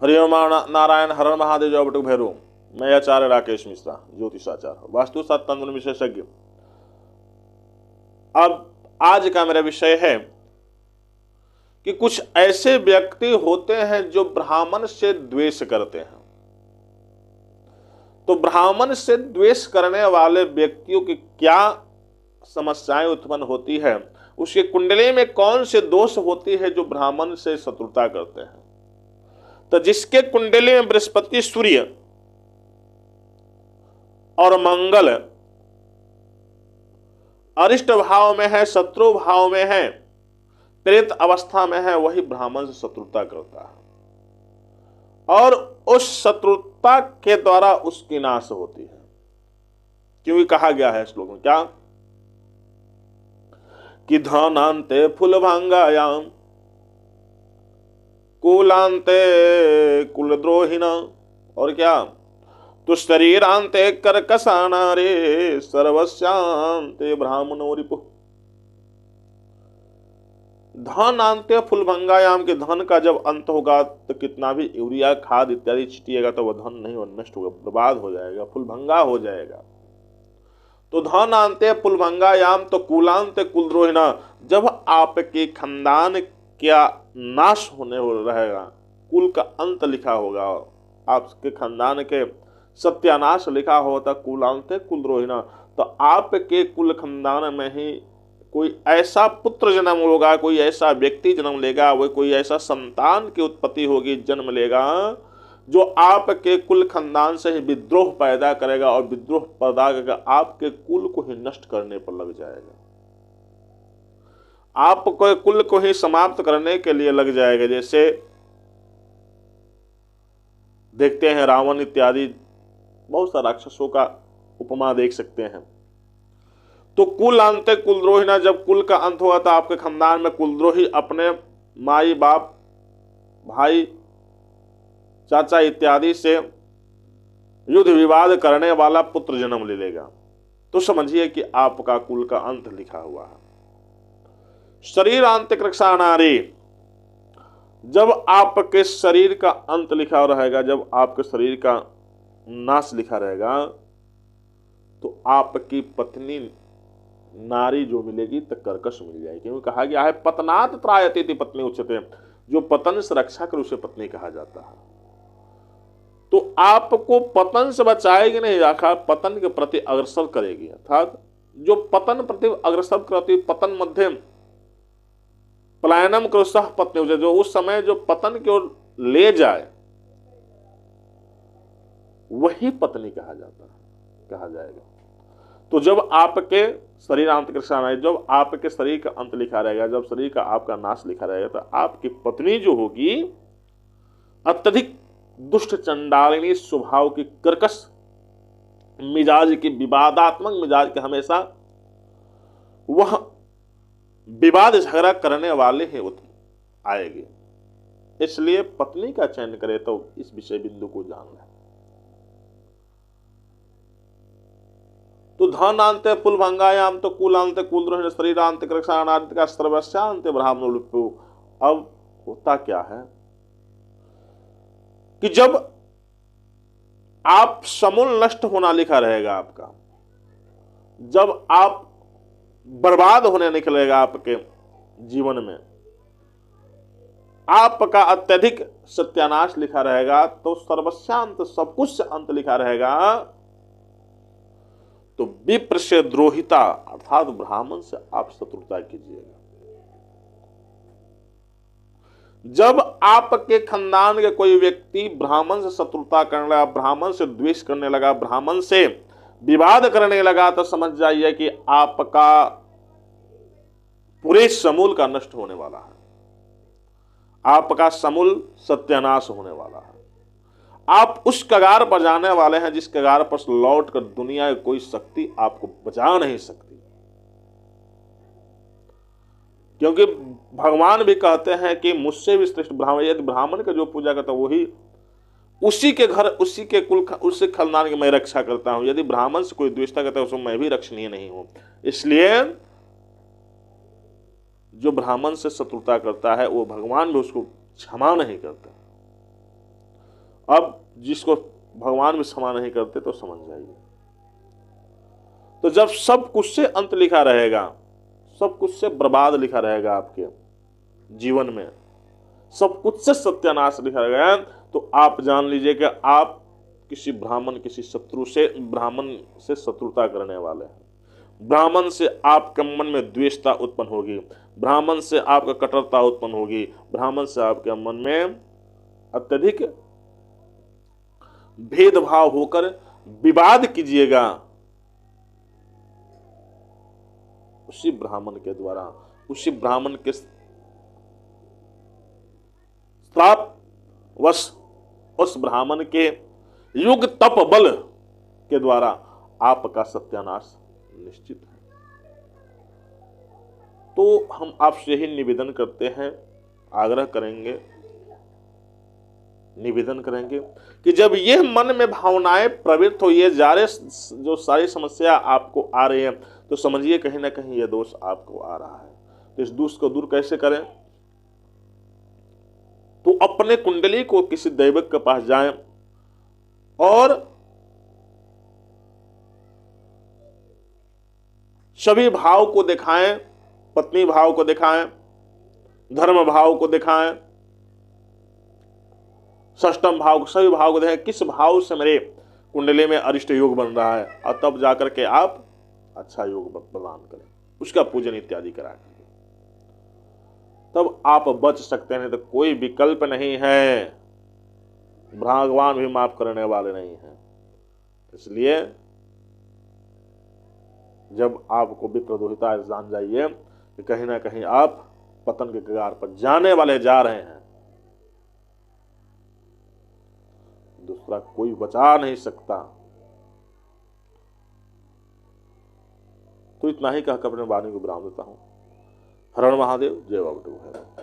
हरिओम नारायण, हर हर महादेव, जय बटुक भैरव। मैं आचार्य राकेश मिश्रा, ज्योतिषाचार्य, वास्तुशास्त्र तंत्र विशेषज्ञ। अब आज का मेरा विषय है कि कुछ ऐसे व्यक्ति होते हैं जो ब्राह्मण से द्वेष करते हैं। तो ब्राह्मण से द्वेष करने वाले व्यक्तियों की क्या समस्याएं उत्पन्न होती है, उसके कुंडली में कौन से दोष होती है जो ब्राह्मण से शत्रुता करते हैं। तो जिसके कुंडली में बृहस्पति, सूर्य और मंगल अरिष्ट भाव में है, शत्रु भाव में है, प्रेत अवस्था में है, वही ब्राह्मण से शत्रुता करता है और उस शत्रुता के द्वारा उसकी नाश होती है। क्योंकि कहा गया है श्लोक में क्या कि धनान्ते फूलभंगायाम कुलांते कुलद्रोहिणा, और क्या तो शरीरांते कर्कशाना रे सर्वस्यांते ब्राह्मणो रिपुः। धन अंत्य फूलभंगायाम के धन का जब अंत होगा तो कितना भी यूरिया खाद इत्यादि छिटिएगा तो वह धन नहीं हो, नष्ट होगा, बर्बाद हो जाएगा, फूलभंगा हो जाएगा। तो धन अंत्य फूलभंगायाम तो कुलांत कुलद्रोहिणा, जब आपके खानदान क्या नाश होने रहेगा, कुल का अंत लिखा होगा, आपके खानदान के सत्यानाश लिखा होता कुलांत कुलद्रोहिणा, तो आपके कुल खानदान में ही कोई ऐसा पुत्र जन्म होगा, कोई ऐसा व्यक्ति जन्म लेगा, वो कोई ऐसा संतान की उत्पत्ति होगी, जन्म लेगा जो आपके कुल खानदान से ही विद्रोह पैदा करेगा और विद्रोह पैदा करके आपके कुल को ही नष्ट करने पर लग जाएगा, आपको कुल को ही समाप्त करने के लिए लग जाएगा। जैसे देखते हैं रावण इत्यादि बहुत सा राक्षसों का उपमा देख सकते हैं। तो कुल अंत कुलद्रोहिणा, जब कुल का अंत हुआ था आपके खानदान में कुलद्रोही अपने माई बाप भाई चाचा इत्यादि से युद्ध विवाद करने वाला पुत्र जन्म ले लेगा, तो समझिए कि आपका कुल का अंत लिखा हुआ है। शरीर अंत रक्षा नारी, जब आपके शरीर का अंत लिखा रहेगा, जब आपके शरीर का नाश लिखा रहेगा, तो आपकी पत्नी नारी जो मिलेगी तो कर्कश मिल जाएगी। क्योंकि कहा गया है पतनात् त्रायते इति पत्नी उच्यते, जो पतन से रक्षा कर उसे पत्नी कहा जाता है। तो आपको पतन से बचाएगी नहीं, आखिर पतन के प्रति अग्रसर करेगी। अर्थात जो पतन प्रति अग्रसर करती, पतन मध्यम पलायनम करो सह पत्नी उच्यते, जो उस समय जो पतन की ओर ले जाए वही पत्नी कहा जाता है, कहा जाएगा। तो जब आपके शरीर अंत कृष्णा, जब आपके शरीर का अंत लिखा रहेगा, जब शरीर का आपका नाश लिखा रहेगा, तो आपकी पत्नी जो होगी अत्यधिक दुष्ट चंडालिनी स्वभाव की, कर्कश मिजाज की, विवादात्मक मिजाज के, हमेशा वह विवाद झगड़ा करने वाले ही आएगी। इसलिए पत्नी का चयन करे तो इस विषय बिंदु को जान लें। तो धनान्ते फूलभंगायाम तो कुलांत कुलद्रोहिणा शरीरांत कृष्णानांत का सर्वस्यांत ब्राह्मणो रिपुः। अब होता क्या है कि जब आप समूल नष्ट होना लिखा रहेगा आपका, जब आप बर्बाद होने निकलेगा आपके जीवन में, आपका अत्यधिक सत्यानाश लिखा रहेगा, तो सर्वस्यांत सब कुछ से अंत लिखा रहेगा, तो विप्र से द्रोहिता अर्थात ब्राह्मण से आप शत्रुता कीजिएगा। जब आपके खानदान के कोई व्यक्ति ब्राह्मण से शत्रुता करने लगा, ब्राह्मण से द्वेष करने लगा, ब्राह्मण से विवाद करने लगा, तो समझ जाइए कि आपका पूरे समूल का नष्ट होने वाला है, आपका समूल सत्यानाश होने वाला है। आप उस कगार पर जाने वाले हैं जिस कगार पर लौट कर दुनिया की कोई शक्ति आपको बचा नहीं सकती। क्योंकि भगवान भी कहते हैं कि मुझसे भी श्रेष्ठ ब्राह्मण, यदि ब्राह्मण का जो पूजा करता है वही उसी के घर, उसी के कुल, उसी खानदान की मैं रक्षा करता हूं। यदि ब्राह्मण से कोई द्वेषता करता है उसमें मैं भी रक्षणीय नहीं हूं। इसलिए जो ब्राह्मण से शत्रुता करता है वो भगवान भी उसको क्षमा नहीं करता। अब जिसको भगवान भी क्षमा नहीं करते तो समझ जाइए। तो जब सब कुछ से अंत लिखा रहेगा, सब कुछ से बर्बाद लिखा रहेगा आपके जीवन में, सब कुछ से सत्यानाश लिखा रहेगा, तो आप जान लीजिए कि आप किसी ब्राह्मण, किसी शत्रु से, ब्राह्मण से शत्रुता करने वाले हैं। ब्राह्मण से आपके मन में द्वेषता उत्पन्न होगी, ब्राह्मण से आपका कटरता उत्पन्न होगी, ब्राह्मण से आपके मन में अत्यधिक भेदभाव होकर विवाद कीजिएगा, उसी ब्राह्मण के द्वारा, उसी ब्राह्मण के श्राप वश, उस ब्राह्मण के युग तप बल के द्वारा आपका सत्यानाश निश्चित है। तो हम आपसे ही निवेदन करते हैं, आग्रह करेंगे, निवेदन करेंगे कि जब यह मन में भावनाएं प्रवृत्त हो, ये जो सारी समस्या आपको आ रही है, तो समझिए कहीं ना कहीं यह दोष आपको आ रहा है। तो इस दोष को दूर कैसे करें? तो अपने कुंडली को किसी दैवज्ञ के पास जाएं और सभी भाव को दिखाएं, पत्नी भाव को दिखाएं, धर्म भाव को दिखाएं, षष्टम भाव को, सभी भाव को देखें किस भाव से मेरे कुंडली में अरिष्ट योग बन रहा है, और तब जाकर के आप अच्छा योग प्रदान करें, उसका पूजन इत्यादि करा करें, तब आप बच सकते हैं। तो कोई विकल्प नहीं है, भगवान भी माफ करने वाले नहीं हैं। इसलिए जब आपको विप्रदोहिता जान जाइए कि कहीं ना कहीं आप पतन के कगार पर जाने वाले जा रहे हैं, दूसरा कोई बचा नहीं सकता। तो इतना ही कहकर अपने वाणी को विराम देता हूं। हर हर महादेव, जय बाबा।